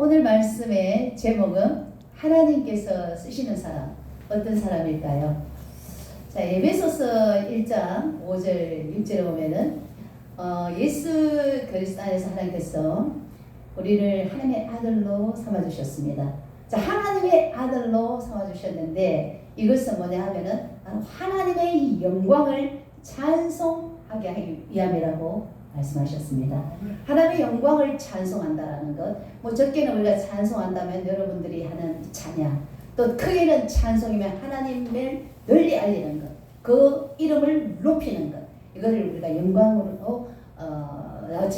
오늘 말씀의 제목은 하나님께서 쓰시는 사람, 어떤 사람일까요? 자, 에베소서 1장 5절 6절에 보면은 예수 그리스도 안에서 하나님께서 우리를 하나님의 아들로 삼아주셨습니다. 자, 하나님의 아들로 삼아주셨는데 이것은 뭐냐 하면은 하나님의 영광을 찬송하게 하기 위함이라고 말씀하셨습니다. 하나님의 영광을 찬송한다라는 것, 뭐 적게는 우리가 찬송한다면 여러분들이 하는 찬양, 또 크게는 찬송이면 하나님을 널리 알리는 것, 그 이름을 높이는 것, 이것을 우리가 영광으로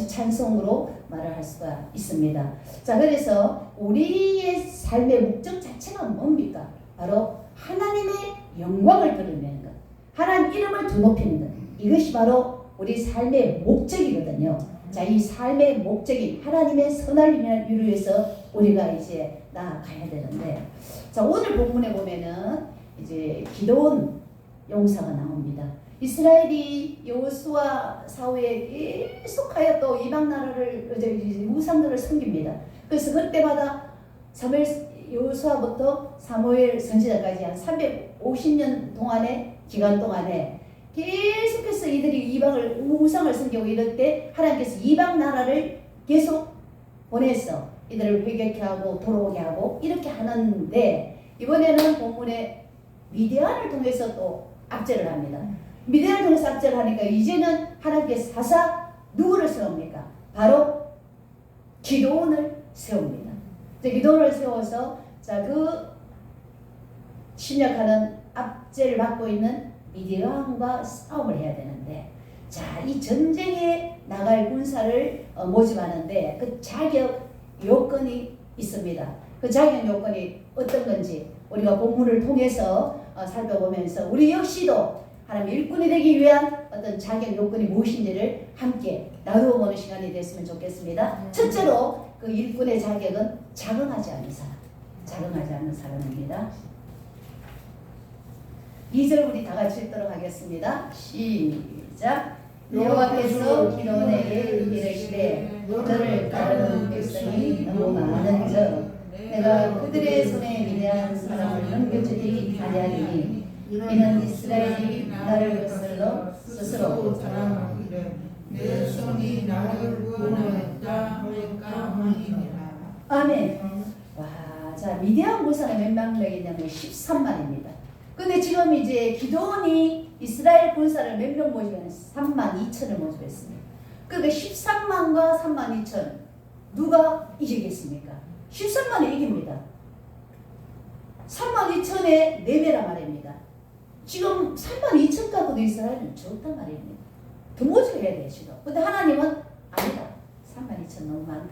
찬송으로 말을 할 수가 있습니다. 자, 그래서 우리의 삶의 목적 자체가 뭡니까? 바로 하나님의 영광을 드러내는 것, 하나님 이름을 더 높이는 것, 이것이 바로 우리 삶의 목적이거든요. 자, 이 삶의 목적인 하나님의 선을 위해서 우리가 이제 나아가야 되는데, 자, 오늘 본문에 보면은 이제 기드온 용사가 나옵니다. 이스라엘이 여호수아 사후에 계속하여 또 이방 나라를 우상들을 섬깁니다. 그래서 그때마다 여호수아부터 사무엘 선지자까지 한 350년 동안의 기간 동안에 계속해서 이들이 이방을 우상을 섬기고 이럴 때 하나님께서 이방 나라를 계속 보내서 이들을 회개케 하고 돌아오게 하고 이렇게 하는데, 이번에는 본문에 미디안을 통해서 또 압제를 합니다. 미디안을 통해서 압제를 하니까 이제는 하나님께서 사사 누구를 세웁니까? 바로 기드온을 세웁니다. 기드온을 세워서 그 침략하는 압제를 받고 있는 미디안과 싸움을 해야 되는데, 자, 이 전쟁에 나갈 군사를 모집하는데 그 자격 요건이 있습니다. 그 자격 요건이 어떤 건지 우리가 본문을 통해서 살펴보면서 우리 역시도 하나님 일꾼이 되기 위한 어떤 자격 요건이 무엇인지를 함께 나누어 보는 시간이 됐으면 좋겠습니다. 첫째로 그 일꾼의 자격은 자긍하지 않는 사람, 자긍하지 않는 사람입니다. 2절 우리 다 같이 읽도록 하겠습니다. 시작. 여호와께서 기드온에게 이르시되 너를 따르는 백성이 너무 많은즉 내가 그들의 손에 미대한 사람을 넘겨주지 아니하리니 이는 이스라엘이 나를 거슬러 스스로 자랑하기를 내 손이 나를 구원하였다 하니까 함이니라. 아멘. 와, 자, 미디안 군사는 몇 명이냐면 13만입니다. 근데 지금 이제 기드온이 이스라엘 군사를 몇 명 모집했어요? 32,000을 모집했습니다. 그러니까 13만과 32,000 누가 이기겠습니까? 13만이 이깁니다. 32,000의 4배란 말입니다. 지금 32,000 갖고도 이스라엘은 적단 말입니다. 더 모집해야 돼요, 지금. 근데 하나님은 아니다. 32,000 너무 많다.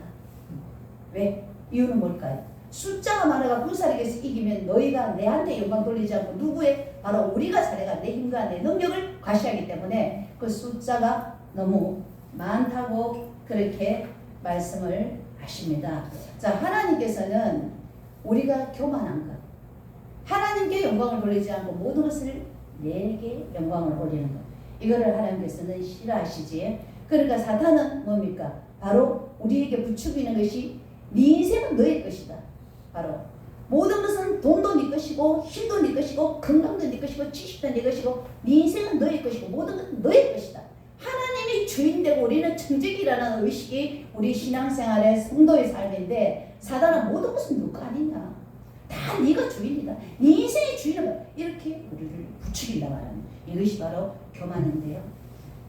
왜? 이유는 뭘까요? 숫자가 많아가 군사력에서 이기면 너희가 내한테 영광 돌리지 않고 누구의? 바로 우리가 사례가 내 힘과 내 능력을 과시하기 때문에 그 숫자가 너무 많다고 그렇게 말씀을 하십니다. 자, 하나님께서는 우리가 교만한 것, 하나님께 영광을 돌리지 않고 모든 것을 내게 영광을 올리는 것, 이거를 하나님께서는 싫어하시지. 그러니까 사탄은 뭡니까? 바로 우리에게 부추기는 것이 네 인생은 너의 것이다. 바로 모든 것은 돈도 네 것이고 힘도 네 것이고 건강도 네 것이고 지식도 네 것이고 네 인생은 너의 것이고 모든 것은 너의 것이다. 하나님이 주인되고 우리는 청직이라는 의식이 우리 신앙생활의 성도의 삶인데, 사단은 모든 것은 누가 아니냐, 다 네가 주인이다, 네 인생의 주인이다, 이렇게 우리를 부추긴다고 하는 이것이 바로 교만인데요.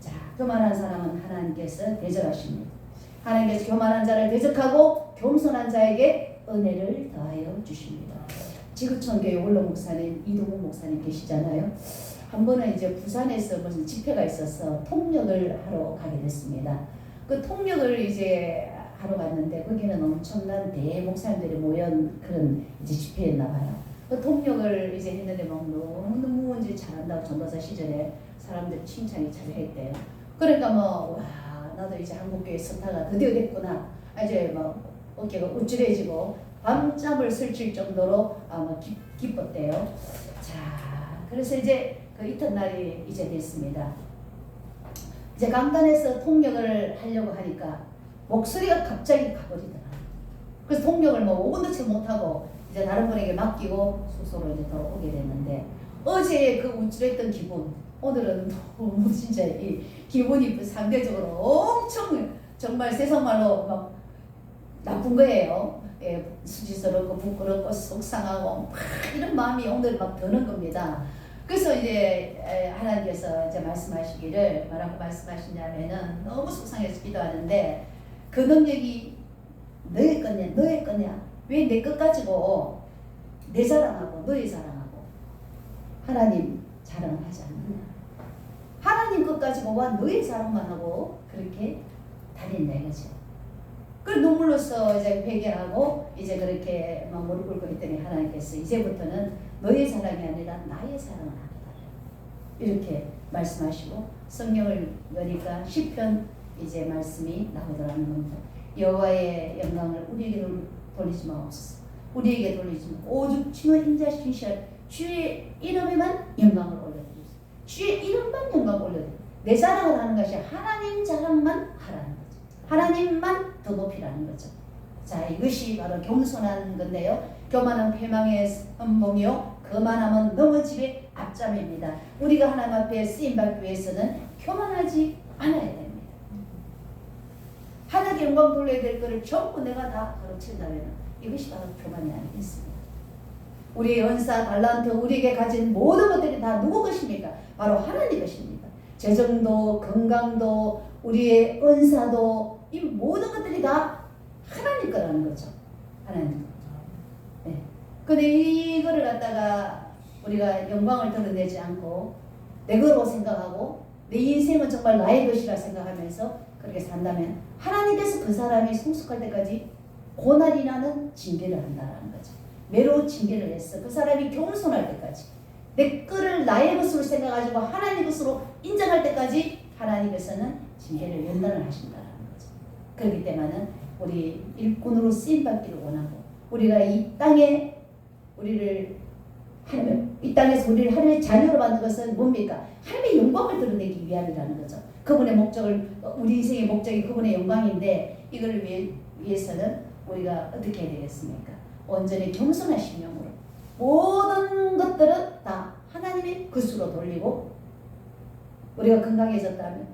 자, 교만한 사람은 하나님께서 대적하십니다. 하나님께서 교만한 자를 대적하고 겸손한 자에게 은혜를 더하여 주십니다. 지구촌교회 원로 목사님 이동욱 목사님 계시잖아요. 한 번은 이제 부산에서 무슨 집회가 있어서 통역을 하러 가게 됐습니다. 그 통역을 이제 하러 갔는데 거기는 엄청난 대목사님들이 모연 그런 이제 집회였나 봐요. 그 통역을 이제 했는데 막 너무 이제 잘한다고 전도사 시절에 사람들이 칭찬이 자자했대요. 그러니까 뭐 와, 나도 이제 한국교회 스타가 드디어 됐구나. 이제 뭐 어깨가 우쭐해지고 밤잠을 설칠 정도로 기뻤대요. 자, 그래서 이제 그 이튿날이 이제 됐습니다. 이제 강단에서 통역을 하려고 하니까 목소리가 갑자기 가버리더라. 그래서 통역을 뭐 5분도 채 못하고 이제 다른 분에게 맡기고 숙소로 이제 돌아오게 됐는데 어제 그 우쭐했던 기분 오늘은 너무 진짜 이 기분이 상대적으로 엄청 정말 세상말로 막 나쁜 거예요. 예, 수치스럽고 부끄럽고 속상하고 막 이런 마음이 오늘 막 드는 겁니다. 그래서 이제 하나님께서 이제 말씀하시기를 뭐라고 말씀하시냐면은 너무 속상해서 기도하는데 그 능력이 너의 거냐 너의 거냐 왜 내 것 가지고 내 자랑하고 너의 자랑하고 하나님 자랑을 하지 않느냐 하나님 것 가지고 와 너의 자랑만 하고 그렇게 다닌다 이거죠. 그 눈물로써 이제 회개하고 이제 그렇게 막 무릎 꿇고 있더니 하나님께서 이제부터는 너의 자랑이 아니라 나의 자랑을 하겠다 이렇게 말씀하시고 성경을 여니까 시편 이제 말씀이 나오더라는 겁니다. 여호와의 영광을 우리에게 돌리지 마옵소서. 우리에게 돌리지 마. 오직 주의 인자신실 주의 이름에만 영광을 올려드리소서. 주의 이름만 영광을 올려드리소서. 내 자랑을 하는 것이 하나님 자랑만 하라는 거죠. 하나님만 더 높이라는 거죠. 자, 이것이 바로 겸손한 건데요. 교만은 패망의 선봉이요 거만함은 넘어짐의 앞잠입니다. 우리가 하나님 앞에 쓰임받기 위해서는 교만하지 않아야 됩니다. 하나님께 영광 돌려야 될 것을 전부 내가 다 가르친다면 이것이 바로 교만이 아니겠습니까? 우리의 은사, 달란트, 우리에게 가진 모든 것들이 다 누구 것입니까? 바로 하나님 것입니다. 재정도, 건강도, 우리의 은사도 이 모든 것들이 다 하나님 거라는 거죠. 하나님. 네. 근데 이거를 갖다가 우리가 영광을 드러내지 않고 내 거로 생각하고 내 인생은 정말 나의 것이라 생각하면서 그렇게 산다면 하나님께서 그 사람이 성숙할 때까지 고난이라는 징계를 한다는 거죠. 매로 징계를 했어. 그 사람이 겸손할 때까지 내 거를 나의 것으로 생각하시고 하나님 것으로 인정할 때까지 하나님께서는 징계를 연단을 하신다는 거죠. 그렇기 때문에 우리 일꾼으로 쓰임받기를 원하고 우리가 이 땅에 우리를 이 땅에서 우리를 하나님의 자녀로 만든 것은 뭡니까? 하나님의 영광을 드러내기 위함이라는 거죠. 그분의 목적을 우리 인생의 목적이 그분의 영광인데 이걸 위해서는 우리가 어떻게 해야 되겠습니까? 온전히 겸손한 심령으로 모든 것들은 다 하나님의 것으로 돌리고 우리가 건강해졌다면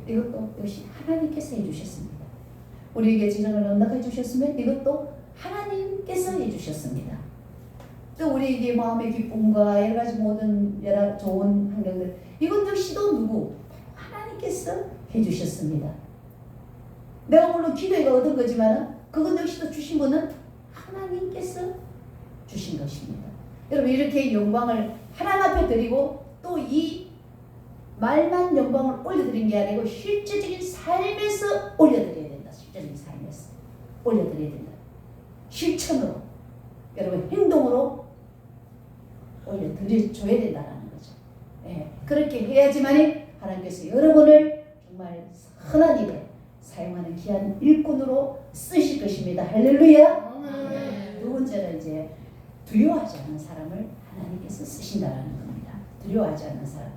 이것도 역시 하나님께서 해주셨습니다. 우리에게 재정을 넉넉해 주셨으면 이것도 하나님께서 해주셨습니다. 또 우리에게 마음의 기쁨과 여러 가지 모든 여러 좋은 환경들 이것 역시도 누구? 하나님께서 해주셨습니다. 내가 물론 기도가 얻은 거지만 그것 역시도 주신 분은 하나님께서 주신 것입니다. 여러분 이렇게 영광을 하나님 앞에 드리고 또 이 말만 영광을 올려드린 게 아니고 실제적인 삶에서 올려드려야 된다. 실제적인 삶에서 올려드려야 된다. 실천으로 여러분 행동으로 올려드려줘야 된다는 거죠. 네, 그렇게 해야지만 하나님께서 여러분을 정말 선한 일에 사용하는 귀한 일꾼으로 쓰실 것입니다. 할렐루야. 두 번째는 이제 두려워하지 않는 사람을 하나님께서 쓰신다는 겁니다. 두려워하지 않는 사람.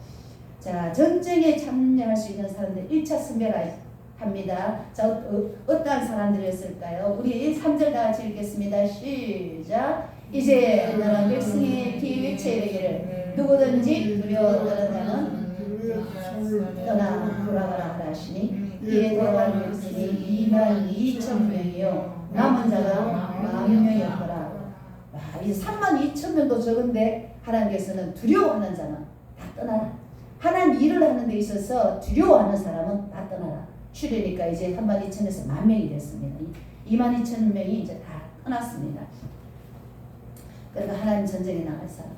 자, 전쟁에 참여할 수 있는 사람들 1차 선별합니다. 자, 어떠한 사람들이었을까요? 우리 3절 다 같이 읽겠습니다. 시작. 이제 너는 백성의 기회체에 되기를 누구든지 두려워 떠는 자는 떠나 돌아가라 하라 하시니 이에 돌아간 백성이 22,000명이요 남은 자가 10,000명이었더라. 이제 32,000명도 적은데 하나님께서는 두려워하는 자는 다 떠나라. 하나님 일을 하는 데 있어서 두려워하는 사람은 다 떠나라. 줄이니까 이제 32,000에서 10,000명이 됐습니다. 22,000명이 이제 다 떠났습니다. 그러니까 하나님 전쟁에 나갈 사람,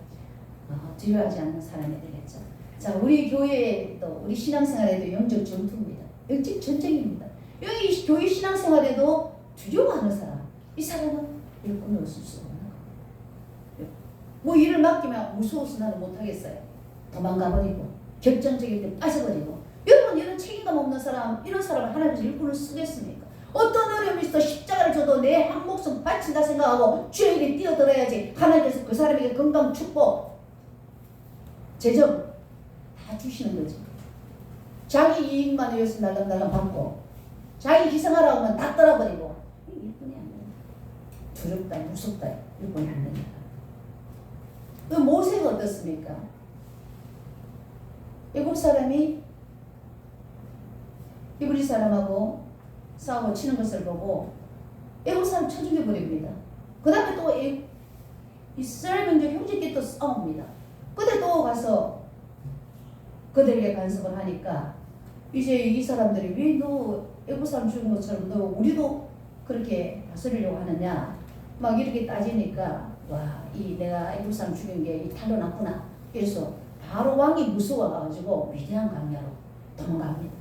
두려워하지 않는 사람이 되겠죠. 자, 우리 교회도 우리 신앙생활에도 영적 전투입니다. 영적 전쟁입니다. 여기 교회 신앙생활에도 두려워하는 사람, 이 사람은 일꾼으로 쓸 수 없는 거예요. 뭐 일을 맡기면 무서워서 나는 못하겠어요. 도망가버리고 결정적일 때 빠져버리고. 여러분 이런 책임감 없는 사람, 이런 사람을 하나님께서 일꾼을 쓰겠습니까? 어떤 어려움이 있어 십자가를 줘도 내 한 목숨 바친다 생각하고 주의 일에 뛰어들어야지. 하나님께서 그 사람에게 건강, 축복, 재정 다 주시는 거죠. 자기 이익만 위해서 날랑날랑 받고 자기 희생하라고 하면 다 떠나버리고 일본이 안 된다. 두렵다, 무섭다, 일본이 안 된다. 그 모세가 어떻습니까? 애국 사람이 히브리 사람하고 싸우고 치는 것을 보고 애국 사람 쳐 죽여버립니다. 그 다음에 또 이스라엘 민족 형제끼리 또 싸웁니다. 근데 또 가서 그들에게 간섭을 하니까 이제 이 사람들이 왜 너 애국 사람 죽은 것처럼 너 우리도 그렇게 다스리려고 하느냐 막 이렇게 따지니까 와, 내가 애국 사람 죽인 게 탈로 났구나. 그래서 바로 왕이 무서워가지고 위대한 강야로 도망갑니다.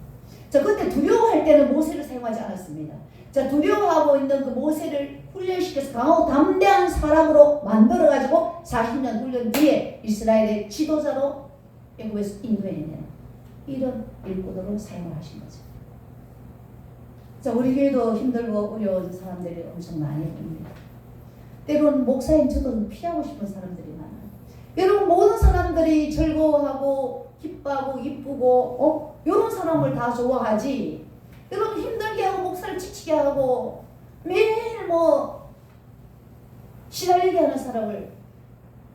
자, 그때 두려워할 때는 모세를 사용하지 않았습니다. 자, 두려워하고 있는 그 모세를 훈련시켜서 강하고 담대한 사람으로 만들어가지고 40년 훈련 뒤에 이스라엘의 지도자로 애국에서 인도해내는 이런 일꾼으로 사용하신 거죠. 자, 우리 교회도 힘들고 어려운 사람들이 엄청 많이 봅니다. 때로는 목사님 저도 피하고 싶은 사람들이 많아요. 여러분 모든 사람들이 즐거워하고 기뻐하고 이쁘고 이런 사람을 다 좋아하지. 여러분 힘들게 하고 목사를 지치게 하고 매일 시달리게 하는 사람을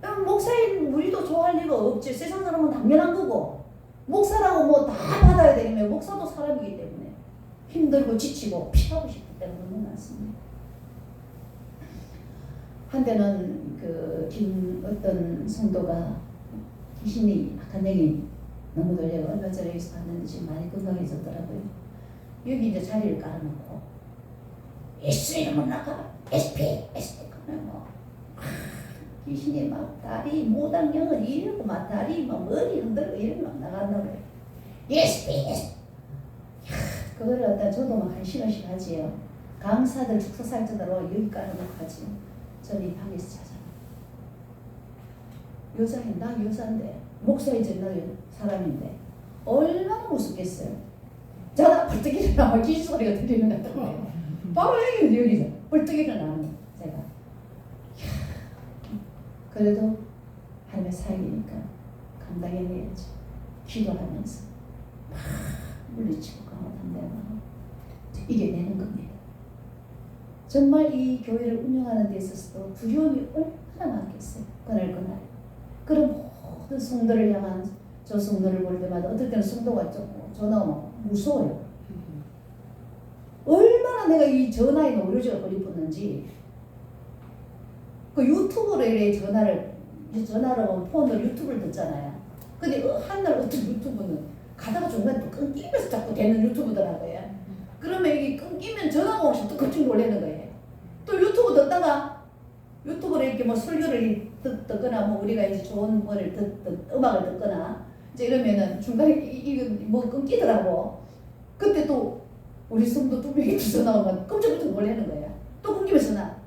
여러분 목사님 우리도 좋아할 리가 없지. 세상 사람은 당연한 거고 목사라고 다 받아야 되겠네. 목사도 사람이기 때문에 힘들고 지치고 피하고 싶을 때가 너무 많습니다. 한때는 어떤 성도가 귀신이 악한 영이 너무 들려요. 얼마 전에 여기서 봤는데 지금 많이 건강해졌더라고요. 여기 이제 자리를 깔아놓고 예수 이름으로 나가 SP 그러면 귀신이 막 다리 모당령을 이러고 막 다리 막 머리 흔들고 이러고 막 나간다고 해요. SP 그거를 갖다 저도 막 1시간씩 하지요. 강사들 축사살전으로 여기 깔아놓고 하지요. 저는 이 방에서 찾아요. 여자인 나 여자인데 목사이지 나 사람인데 얼마나 무섭겠어요. 자다 벌떡 일어나면 귀신 소리가 들리는 것 같아요. 바로 여기서 벌떡 일어나는 제가. 그래도 하나님의 사역이니까 감당해내야죠. 기도하면서 막 물리치고 강하고 담대하고 이겨내는 겁니다. 정말 이 교회를 운영하는 데 있어서도 두려움이 얼마나 많겠어요. 그날 그럼 모든 성도를 향한 저 성도를 볼 때마다 어떨 때는 성도가 전화가 막 무서워요. 얼마나 내가 이 전화에 노려져가 버리겠는지. 그 유튜브로 이래 전화로 폰으로 유튜브를 듣잖아요. 근데 한날 어떤 유튜브는 가다가 중간에 또 끊기면서 자꾸 되는 유튜브더라고요. 그러면 이게 끊기면 전화가 오면서 또 깜짝 놀라는 거예요. 또 유튜브 듣다가 유튜브로 이렇게 설교를 듣거나 우리가 이제 좋은 거를 음악을 듣거나 이제 이러면은 중간에 이거 끊기더라고. 그때 또 우리 성도 2명이 전화 오면 깜짝 놀라는 거야. 또 끊기면 전화.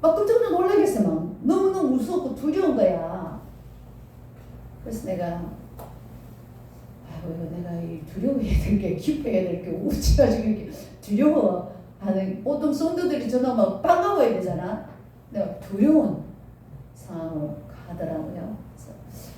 막 깜짝 놀라겠어. 막 너무너무 무섭고 두려운 거야. 그래서 내가 내가 이 두려워해야 될 게 기뻐해야 될 게 우찌가지고 이렇게 두려워하는 보통 성도들이 전화 막 반가워야 되잖아. 내가 두려운 상황으로 가더라고요. 그래서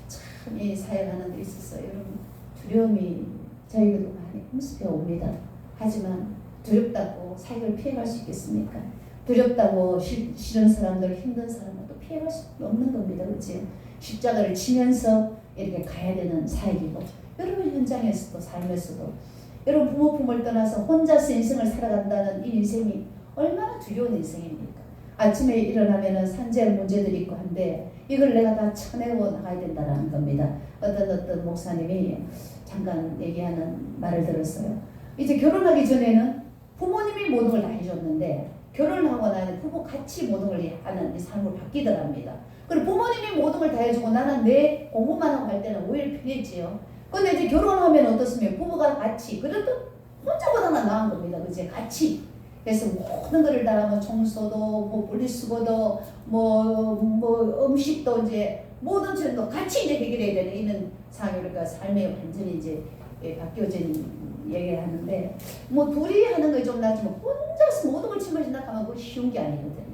참 이 사역하는 데 있어서 여러분 두려움이 저희들도 많이 음습해 옵니다. 하지만 두렵다고 사역을 피해갈 수 있겠습니까? 두렵다고 싫은 사람들, 힘든 사람을 또 피해갈 수 없는 겁니다. 그렇지? 십자가를 치면서 이렇게 가야 되는 사역이고 여러분 현장에서도 삶에서도 여러분 부모 품을 떠나서 혼자서 인생을 살아간다는 이 인생이 얼마나 두려운 인생입니까? 아침에 일어나면은 산재할 문제들이 있고 한데 이걸 내가 다 쳐내고 나가야 된다는 겁니다. 어떤 목사님이 잠깐 얘기하는 말을 들었어요. 이제 결혼하기 전에는 부모님이 모든 걸 다 해줬는데 결혼하고 나면 부부 같이 모든 걸 하는 삶으로 바뀌더랍니다. 그리고 부모님이 모든 걸 다 해주고 나는 내 공부만 하고 갈 때는 오히려 편했지요. 근데 이제 결혼하면 어떻습니까? 부부가 같이 그래도 혼자보다는 나은 겁니다. 그치? 같이. 그래서 모든 것을 다 청소도 분리수거도 음식도 이제 모든 것도 같이 이제 해결해야 되는 이런 상황이니까 삶의 완전히 이제 바뀌어진 얘기를 하는데 둘이 하는 거 좀 나지만 혼자서 모든 걸 책임진다 하면 그건 쉬운 게 아니거든요.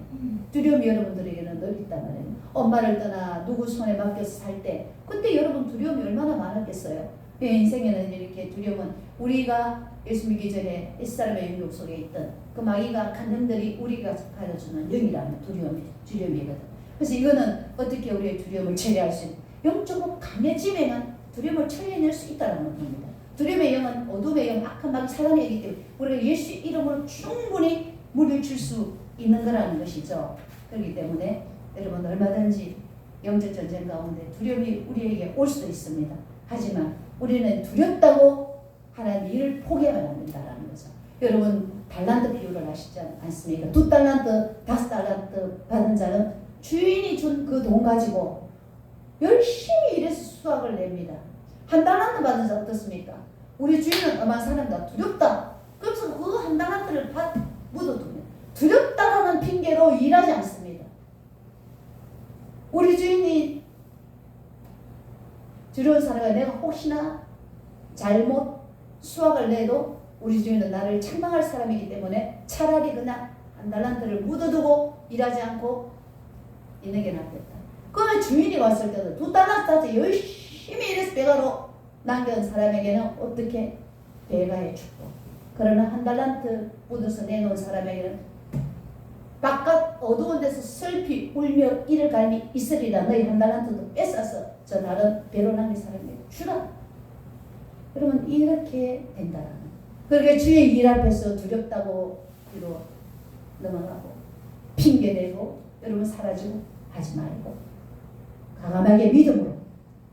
두려움이 여러분들에게는 늘 있단 말이에요. 엄마를 떠나 누구 손에 맡겨서 살 때 그때 여러분 두려움이 얼마나 많았겠어요. 인생에는 이렇게 두려움은 우리가 예수 믿기 전에 옛사람의 영역 속에 있던 그 마귀가 악한 영들이 우리가 가져주는 영이라면 두려움이거든. 그래서 이거는 어떻게 우리의 두려움을 처리할 수 있는 영적으로 강해지면 두려움을 처리해낼 수 있다는 겁니다. 두려움의 영은 어둠의 영, 악한 마귀 사단의 영이기 때문에 우리가 예수 이름으로 충분히 물리칠 수 있는 거라는 것이죠. 그렇기 때문에 여러분 얼마든지 영적 전쟁 가운데 두려움이 우리에게 올 수도 있습니다. 하지만 우리는 두렵다고 하나님 일을 포기하면 안 된다는 거죠. 여러분 달란트 비유를 아시지 않습니까? 2달란트, 5달란트 받은 자는 주인이 준 그 돈 가지고 열심히 일해서 수확을 냅니다. 1달란트 받은 자 어떻습니까? 우리 주인은 엄한 사람이다. 두렵다. 그래서 그 1달란트를 묻어두면 두렵다라는 핑계로 일하지 않습니다. 우리 주인이 두려운 사람이 내가 혹시나 잘못 수확을 내도 우리 주인은 나를 책망할 사람이기 때문에 차라리 그냥 1달란트를 묻어두고 일하지 않고 있는 게 낫겠다. 그러면 주인이 왔을 때도 2달란트 열심히 일해서 배가로 남겨온 사람에게는 어떻게 배가의 축복. 그러나 1달란트 묻어서 내놓은 사람에게는 바깥 어두운 데서 슬피 울며 이를 갈미 있으리라. 너희 1달란트도 뺏어서 저 다른 배로 남긴 사람에게 주라. 그러면 이렇게 된다라는. 그렇게 주의 일 앞에서 두렵다고 뒤로 넘어가고 핑계대고 여러분 사라지고 하지 말고 강함하게 믿음으로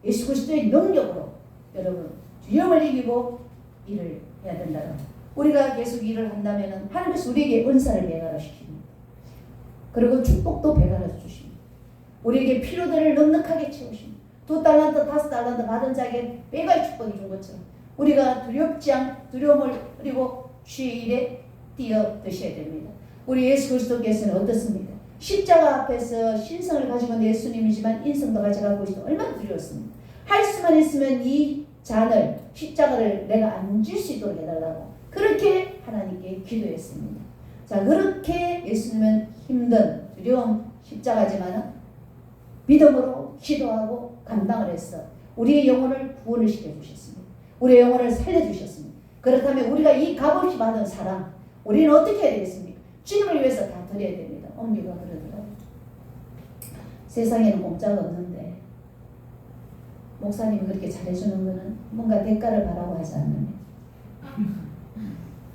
예수 그리스도의 능력으로 여러분 두려움을 이기고 일을 해야 된다는. 우리가 계속 일을 한다면 하나님께서 우리에게 은사를 배가로 시킵니다. 그리고 축복도 배가로 주십니다. 우리에게 필요들을 넉넉하게 채우십니다. 2달란트, 5달란트 받은 자에게 배가의 축복이 준 것처럼 우리가 두려움을 그리고 주의 일에 뛰어드셔야 됩니다. 우리 예수 그리스도께서는 어떻습니까? 십자가 앞에서 신성을 가지고 있는 예수님이지만 인성도 가져가고 있어 얼마나 두려웠습니까? 할 수만 있으면 이 잔을 십자가를 내가 안 질 수 있도록 해달라고 그렇게 하나님께 기도했습니다. 자, 그렇게 예수님은 힘든 두려움 십자가지만 믿음으로 기도하고 감당을 했어 우리의 영혼을 구원을 시켜주셨습니다. 우리의 영혼을 살려주셨습니다. 그렇다면 우리가 이 값없이 받은 사랑 우리는 어떻게 해야 되겠습니까? 주님을 위해서 다 드려야 됩니다. 엄니가 그러더라고요. 세상에는 공짜가 없는데 목사님이 그렇게 잘해주는 거는 뭔가 대가를 바라고 하지 않느냐.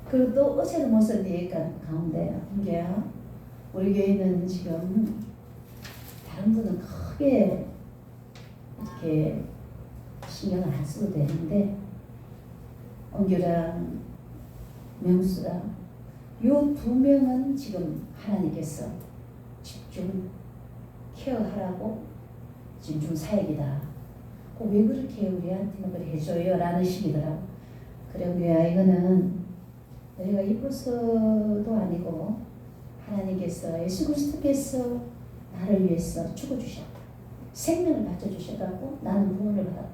그리고 또 어제도 못쓴 얘기가 가운데 은계야 우리 교회는 지금 다른 분은 크게 이렇게 신경을 안 써도 되는데 은교랑 명수랑 요 2명은 지금 하나님께서 집중 케어하라고 지금 좀 사역이다. 왜 그렇게 우리한테는 그렇게 해줘요? 라는 식이더라고. 그래 우리야 이거는 너희가 이뻐서도 아니고 하나님께서 예수 그리스도께서 나를 위해서 죽어주셨다. 생명을 바쳐주셔갖고 나는 구원을 받았다.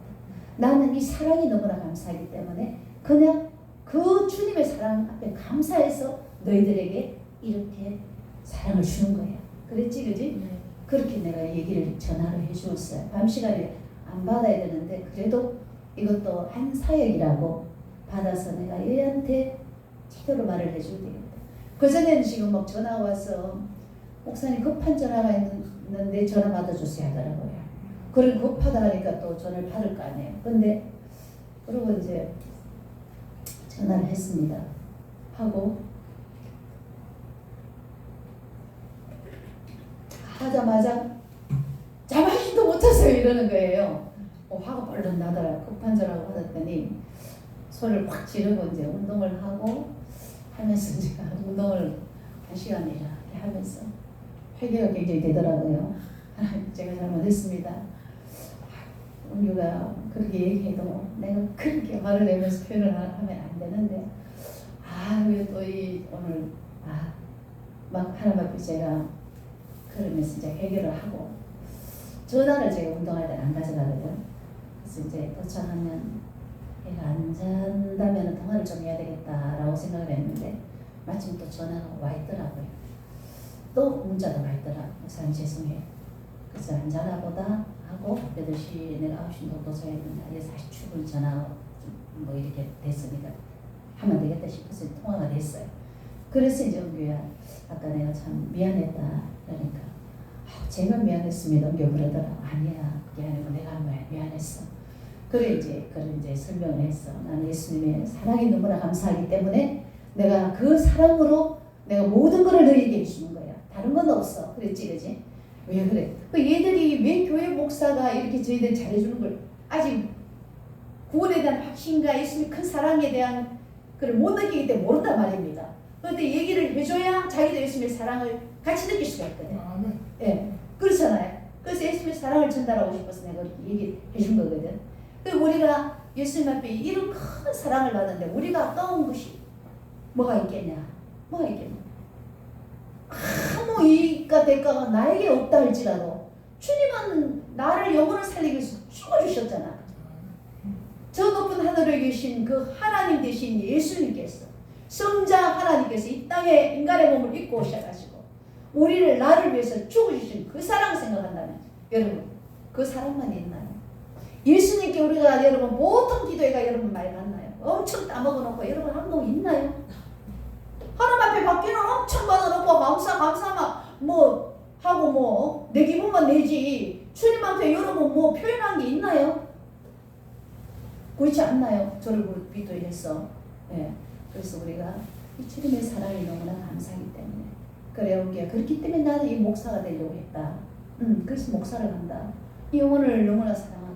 나는 이 사랑이 너무나 감사하기 때문에 그냥 그 주님의 사랑 앞에 감사해서 너희들에게 이렇게 사랑을 주는 거야. 그랬지 그지? 네. 그렇게 내가 얘기를 전화로 해주었어요. 밤 시간에 안 받아야 되는데 그래도 이것도 한 사역이라고 받아서 내가 얘한테 제대로 말을 해줘야 되겠다. 그전에는 지금 막 전화가 와서 목사님 급한 전화가 있는데 전화 받아주세요 하더라고요. 그걸 급하다 하니까 또 전화를 받을 거 아니에요. 근데 그러고 이제 전화를 했습니다. 하고 하자마자 자만히도 못해서 이러는 거예요. 화가 벌렁 나더라. 급한 전화를 받았더니 소리를 확 지르고 이제 운동을 하고 하면서 제가 운동을 1시간 이렇게 하면서 회개가 굉장히 되더라고요. 제가 잘못했습니다. 은유가 그렇게 얘기해도 내가 그렇게 화를 내면서 표현을 하면 안 되는데 왜 또 오늘 막 하나님 앞에 제가 그러면서 이제 해결을 하고 전화를 제가 운동할 때 안 가져가거든요. 그래서 이제 도착하면 얘가 안 잔다면 통화를 좀 해야 되겠다라고 생각을 했는데 마침 또 전화가 와 있더라고요. 또 문자도 와 있더라고요. 목사님 죄송해요. 그래서 안 자나 보다 하고 8시 내가 9시 정도 도착했는데 40분 전화 뭐 이렇게 됐으니까 하면 되겠다 싶어서 통화가 됐어요. 그래서 이제 은교야 아까 내가 참 미안했다 그러니까 제가 미안했으면 은교 그러더라. 아니야 그게 아니고 내가 미안했어. 그래 이제 설명을 했어. 나는 예수님의 사랑이 너무나 감사하기 때문에 내가 그 사랑으로 내가 모든 것을 너희에게 해주는 거야. 다른 건 없어. 그랬지 그지? 왜 그래? 그 얘들이 왜 교회 목사가 이렇게 저희들 잘해주는 걸 아직 구원에 대한 확신과 예수님의 큰 사랑에 대한 그걸 못 느끼기 때문에 모른단 말입니다. 그런데 얘기를 해줘야 자기도 예수님의 사랑을 같이 느낄 수가 있거든. 예, 그렇잖아요. 그래서 예수님의 사랑을 전달하고 싶어서 내가 이렇게 얘기해 준 거거든. 그리고 우리가 예수님 앞에 이런 큰 사랑을 받는데 우리가 아까운 것이 뭐가 있겠냐? 뭐가 있겠냐? 아무 이익과 대가가 나에게 없다 할지라도 주님은 나를 영혼을 살리기 위해서 죽어주셨잖아. 저 높은 하늘에 계신 그 하나님 되신 예수님께서 성자 하나님께서 이 땅에 인간의 몸을 입고 오셔가지고 우리를 나를 위해서 죽어주신 그 사랑 생각한다면 여러분 그 사랑만 있나요? 예수님께 우리가 여러분 보통 기도회가 여러분 많이 만나요. 엄청 따먹어놓고 여러분 한동 있나요? 하나님 앞에 받기는 엄청 받아놓고 감사 뭐 하고 뭐 내 기분만 내지 주님한테 여러분 뭐 표현한 게 있나요? 그렇지 않나요? 저를 비도해서 예. 그래서 우리가 이 주님의 사랑이 너무나 감사하기 때문에 그래요. 그렇기 때문에 나는 이 목사가 되려고 했다. 그래서 목사를 한다. 이 영혼을 너무나 사랑하고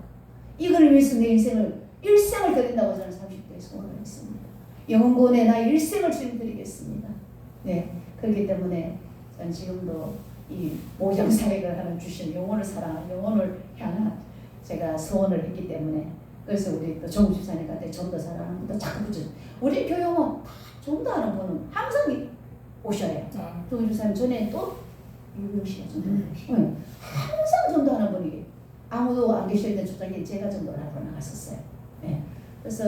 이걸 위해서 내 인생을 일생을 드린다고 저는 30대에 소원을 했습니다. 영혼구원에 나 일생을 주님 드리겠습니다. 네, 그렇기 때문에 전 지금도 이 모장사역을 하는 주신 영혼을 사랑하는 영혼을 향한 제가 소원을 했기 때문에 그래서 우리 또 정주사님한테 좀 더 사랑하는 분도 자꾸 붙여. 우리 교영은 다 좀 더 하는 분은 항상 오셔야 해요. 정주사님 전에 또 유명시야 항상 좀 더 하는 분이 아무도 안 계실 때 조장님 제가 전도를 하고 나갔었어요. 네. 그래서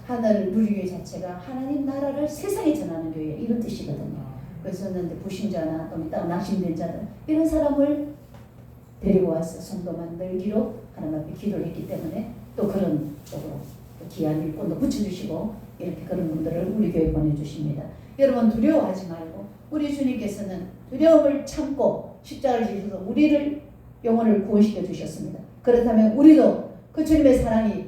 하늘 누리교회 자체가 하나님 나라를 세상에 전하는 교회 이런 뜻이거든요. 그래서 저는 불신자나 또 이따가 낙심된 자들 이런 사람을 데리고 와서 성도 만들기로 하나님 앞에 기도를 했기 때문에 또 그런 쪽으로 귀한 일꾼도 붙여주시고 이렇게 그런 분들을 우리 교회에 보내주십니다. 여러분 두려워하지 말고 우리 주님께서는 두려움을 참고 십자가를 지셔서 우리를 영혼을 구원시켜 주셨습니다. 그렇다면 우리도 그 주님의 사랑이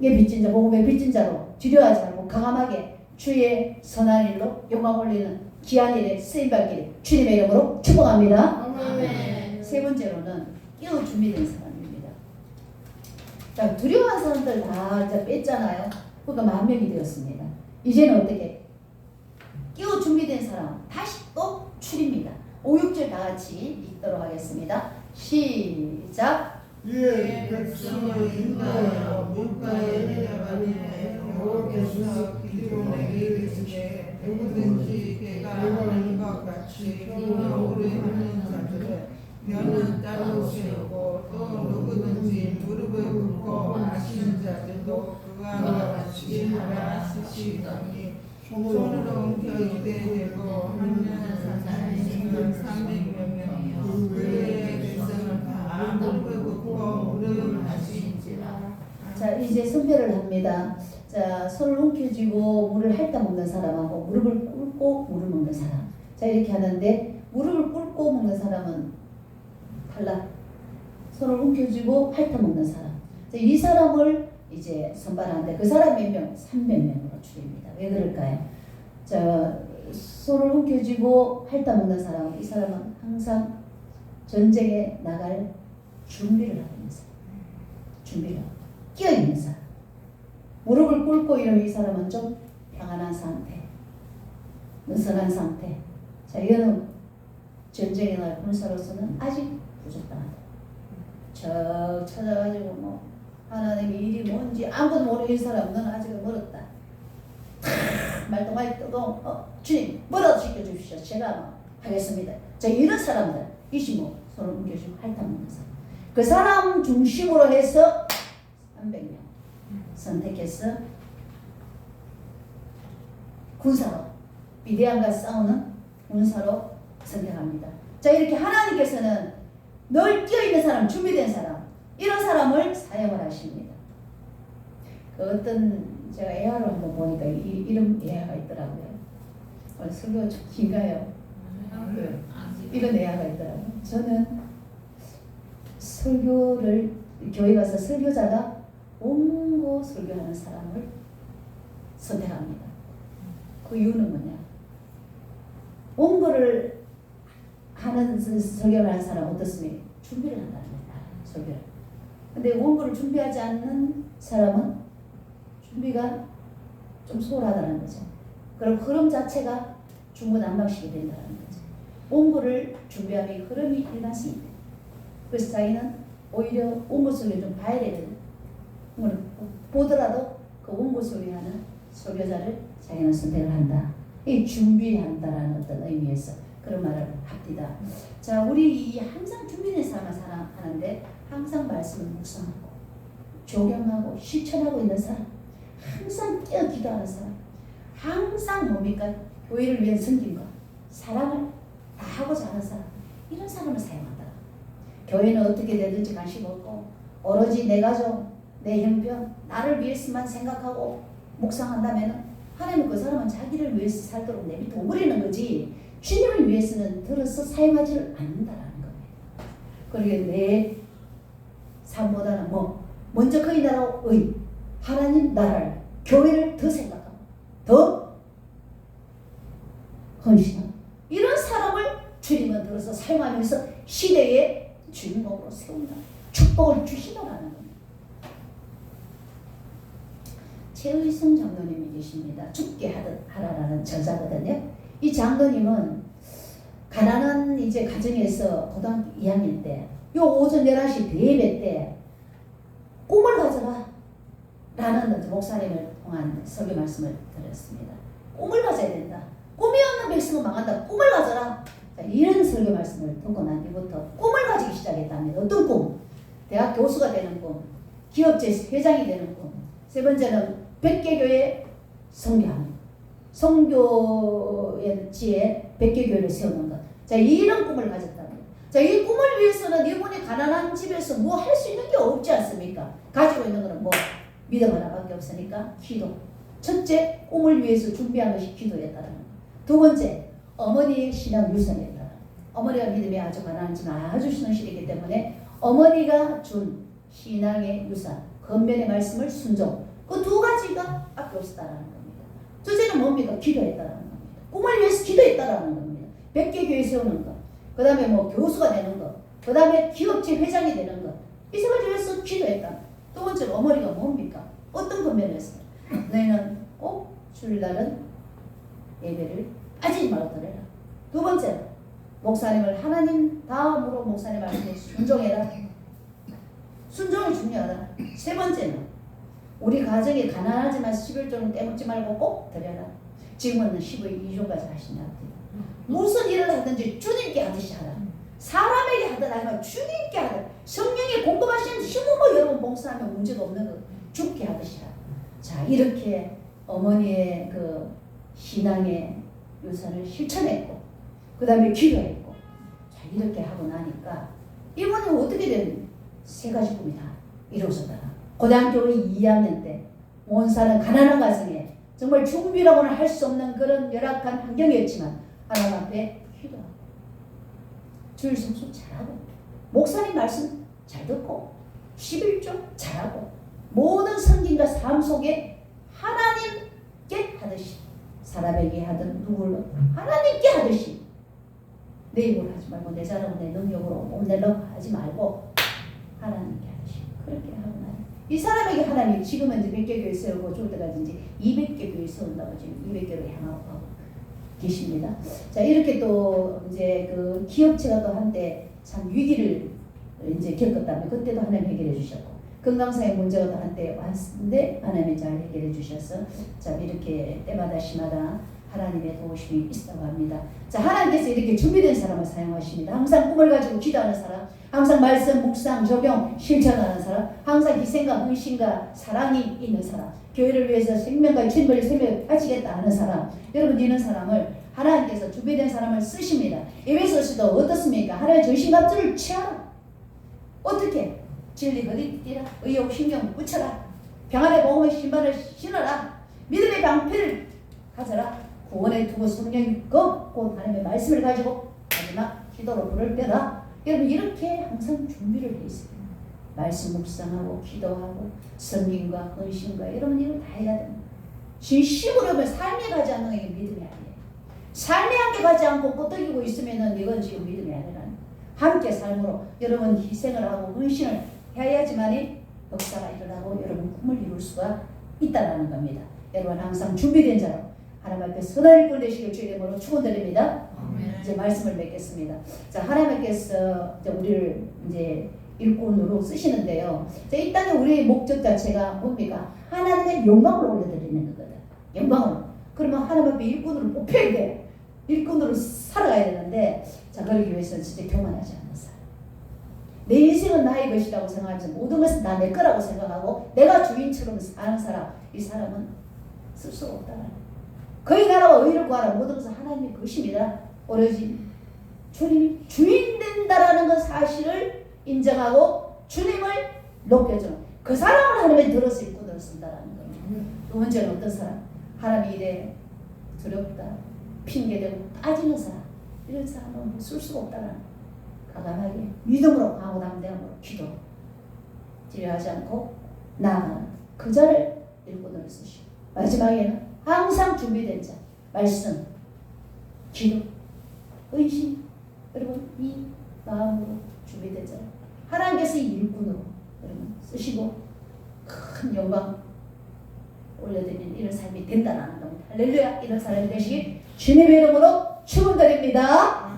빚진 자, 복음의 빚진 자로 두려워하지 말고 강함하게 주의 선한 일로 영광 올리는 귀한 일에 쓰임받기를 주님의 이름으로 축복합니다. 아멘. 세 번째로는 끼어 준비된 사람입니다. 자, 두려워한 사람들 다 이제 뺐잖아요. 그러니까 10,000명이 되었습니다. 이제는 어떻게? 끼어 준비된 사람 다시 또 줄입니다. 5, 6절 다 같이 읽도록 하겠습니다. 시작. 예, 백성을 인도하여 물가에 내려가니 여호와께서 기도원에게 이르시되 누구든지 개가 하는 것 같이 기도나 오래 하는 자들을 면은 따로 세우고 또 누구든지 무릎을 꿇고 아시는 자들도 그와 같이 하라 하시더니 손으로 옮겨 이대되고 한 사람은 300명 그의 백성은 다 무릎을 꿇고 무릎을 하시니라. 자, 이제 선별을 합니다. 자, 손을 움켜쥐고 물을 핥아 먹는 사람하고 무릎을 꿇고 물을 먹는 사람. 자, 이렇게 하는데 무릎을 꿇고 먹는 사람은 탈락. 손을 움켜쥐고 핥아 먹는 사람. 자, 이 사람을 이제 선발하는데 그 사람 몇 명? 300명으로 줄입니다. 왜 그럴까요? 자, 손을 움켜쥐고 핥아 먹는 사람. 이 사람은 항상 전쟁에 나갈 준비를 하고 있는 사람. 준비를 하고 끼어 있는 사람. 무릎을 꿇고 이러면 이 사람은 좀 평안한 상태, 느슨한 상태. 자, 이거는 전쟁에 나갈 군사로서는 아직 부족하다. 저 찾아가지고 뭐 하나님의 일이 뭔지 아무도 모르는 사람 너는 아직 멀었다. 말도 많이 떠도 주님 뭐라도 시켜주십시오. 제가 하겠습니다. 자, 이런 사람들 25 손을 옮겨주고 핥아먹는 사람. 그 사람 중심으로 해서 300명 선택해서 군사로 미디안과 싸우는 군사로 선택합니다. 자, 이렇게 하나님께서는 늘 끼어있는 사람, 준비된 사람 이런 사람을 사용을 하십니다. 그 어떤 제가 예화를 한번 보니까 이런 예화가 있더라고요. 오늘 설교 좀 긴가요? 이런 내야가 있더라고요. 저는 설교를 교회 가서 설교자가 원고 설교하는 사람을 선택합니다. 그 이유는 뭐냐? 원고를 하는 설교를 하는 사람은 어떻습니까? 준비를 한다는 겁니다. 설교를. 근데 원고를 준비하지 않는 사람은 준비가 좀 소홀하다는 거죠. 그럼 흐름 자체가 중구난방식이 된다는 거죠. 원고를 준비하면 흐름이 일관성이 돼. 그래서 자기는 오히려 원고 설교를 좀 봐야 되거든. 보더라도 그 원고 설교하는 설교자를 자기는 선택을 한다. 이 준비한다라는 어떤 의미에서 그런 말을 합니다. 자, 우리 항상 준비된 사람을 하는데 항상 말씀을 묵상하고 적용하고 실천하고 있는 사람, 항상 깨어 기도하는 사람, 항상 뭡니까? 교회를 위한 섬김과 사랑을 다 하고자 하는 사람, 이런 사람을 사용한다. 교회는 어떻게 되든지 관심 없고 오로지 내 가족, 내 형편, 나를 위해서만 생각하고 묵상한다면 하나님은 그 사람은 자기를 위해서 살도록 내비둬 버리는 거지 주님을 위해서는 들어서 사용하지를 않는다라는 겁니다. 그리고 내 삶보다는 먼저 그의 나라의 하나님 나라를, 교회를 더 생각하고 더 헌신하고 이런 사람을 주님은 들어서 사용하면서 시대의 주인공으로 세운다. 축복을 주시더라는 겁니다. 최의성 장로님이 계십니다. 죽게 하라라는 저자거든요. 이 장로님은 가난한 이제 가정에서 고등학교 2학년 때, 요 오전 11시 대예배 때 꿈을 가져라 라는 목사님을 통한 설교 말씀을 드렸습니다. 꿈을 가져야 된다. 꿈이 없는 백성은 망한다. 꿈을 가져라. 자, 이런 설교 말씀을 듣고 난 뒤부터 꿈을 가지기 시작했답니다. 어떤 꿈? 대학 교수가 되는 꿈, 기업체 회장이 되는 꿈, 세 번째는 백개교회 성교하는, 성교지에 백개교회를 세우는 것. 자, 이런 꿈을 가졌답니다. 자, 이 꿈을 위해서는 이분이 가난한 집에서 뭐 할 수 있는 게 없지 않습니까? 가지고 있는 거는 믿음 하나밖에 없으니까 기도. 첫째, 꿈을 위해서 준비한 것이 기도였다는 것. 두 번째, 어머니의 신앙 유산이었다. 어머니가 믿음이 아주 가난하지만 아주 신앙실이기 때문에 어머니가 준 신앙의 유산, 겉면의 말씀을 순종. 그 두 가지가 밖에 없었다는 겁니다. 첫째는 뭡니까? 기도했다는 겁니다. 꿈을 위해서 기도했다는 겁니다. 백개교회 세우는 것, 그 다음에 교수가 되는 것, 그 다음에 기업체 회장이 되는 것, 이 세 가지 위해서 기도했다. 두 번째로 어머니가 뭡니까? 어떤 겉면에서 너희는 꼭 주일날은 예배를 빠지지 말고 드려라. 두 번째로 목사님을 하나님 다음으로 목사님 말씀에 순종해라. 순종이 중요하다. 세 번째는 우리 가정이 가난하지만 11조는 떼먹지 말고 꼭 드려라. 지금은 12조까지 하시냐. 무슨 일을 하든지 주님께 하듯이 하라. 사람에게 하든 아니면 주님께 하든 성령이 공급하시는 힘으로 여러분 봉사하면 문제가 없는 거 죽게 하듯이 하라. 자, 이렇게 어머니의 그 신앙의 유산을 실천했고 그 다음에 기도했고 자, 이렇게 하고 나니까 이번에 어떻게 된 세 가지 꿈이 다 이루어졌더라. 고등학교 2학년 때 온 사는 가난한 가정에 정말 준비라고는 할 수 없는 그런 열악한 환경이었지만 하나님 앞에 기도하고 주일 성수 잘하고 목사님 말씀 잘 듣고 11조 잘하고 모든 성김과 삶 속에 하나님께 하듯이 사람에게 하든 누구를 하나님께 하듯이 내 입으로 하지 말고 내 자랑으로 내 능력으로 못 내려고 하지 말고 하나님께 하듯이 그렇게 하고 나요. 이 사람에게 하나님이 지금은 이제 100개 교회 세우고 죽을 때까지 이제 200개 교회 세운다고 지금 200개로 향하고 계십니다. 자, 이렇게 또 이제 그 기업체가 또 한때 참 위기를 이제 겪었다면 그때도 하나님 해결해 주셨고 건강상의 문제가 또 한때 왔는데 하나님이 잘 해결해 주셔서 참 이렇게 때마다 시마다 하나님의 도우심이 있다고 합니다. 자, 하나님께서 이렇게 준비된 사람을 사용하십니다. 항상 꿈을 가지고 기도하는 사람, 항상 말씀, 묵상, 적용, 실천하는 사람, 항상 희생과 헌신과 사랑이 있는 사람, 교회를 위해서 생명과 천벌을 생명을 바치겠다 하는 사람, 여러분 이런 사람을 하나님께서 준비된 사람을 쓰십니다. 에베소서도 어떻습니까? 하나님의 전신갑주를 취하라. 어떻게? 진리 허리 띠라, 의욕 신경 붙여라, 평안의 복음의 신발을 신어라, 믿음의 방패를 가져라, 구원에 두고 성령이 꺾고 하나님의 말씀을 가지고 마지막 기도로 부를 때다. 여러분 이렇게 항상 준비를 해 있어요. 말씀 묵상하고 기도하고 성령과 헌신과 여러분 이걸 다 해야 됩니다. 진심으로 하면 삶에 가지 않는 게 믿음이 아니에요. 삶에 함께 가지 않고 끄떡이고 있으면은 이건 지금 믿음이 아니라 함께 삶으로 여러분 희생을 하고 헌신을 해야지만이 역사가 일어나고 여러분 꿈을 이룰 수가 있다는 겁니다. 여러분 항상 준비된 자로 하나님 앞에 선한 일꾼 되시길 주의 이름으로 축원드립니다. 이제 말씀을 맺겠습니다. 자, 하나님께서 이제 우리를 이제 일꾼으로 쓰시는데요. 자, 이 땅에 우리의 목적 자체가 뭡니까? 하나님의 영광을 올려드리는 거거든. 영광을. 그러면 하나님 앞에 일꾼으로 뽑혀야 돼. 일꾼으로 살아가야 되는데, 자, 그러기 위해서는 진짜 교만하지 않는 사람. 내 인생은 나의 것이라고 생각하면서 모든 것은 다 내 거라고 생각하고 내가 주인처럼 사는 사람, 이 사람은 쓸 수가 없다는 거예요. 거의 나라와 의를 구하라. 모든 것은 하나님의 것입니다. 오로지 주님이 주인 된다라는 그 사실을 인정하고 주님을 높여주는 그 사람을 하나님의 들어서 일꾼으로 쓴다라는 거예요. 두 번째는 어떤 사람? 하나님이 이래 두렵다, 핑계대고 따지는 사람, 이런 사람은 쓸 수가 없다라는 과감하게 믿음으로 강하고 담대함으로 기도 지뢰하지 않고 나아가는 그 자를 일꾼으로 쓰시고 마지막에는 항상 준비된 자, 말씀, 기도, 의심, 여러분 이 마음으로 준비된 자 하나님께서 이 일꾼으로 여러분 쓰시고 큰 영광 올려드리는 이런 삶이 된다는 겁니다. 할렐루야. 이런 사람이 되시기 주님의 이름으로 축원드립니다.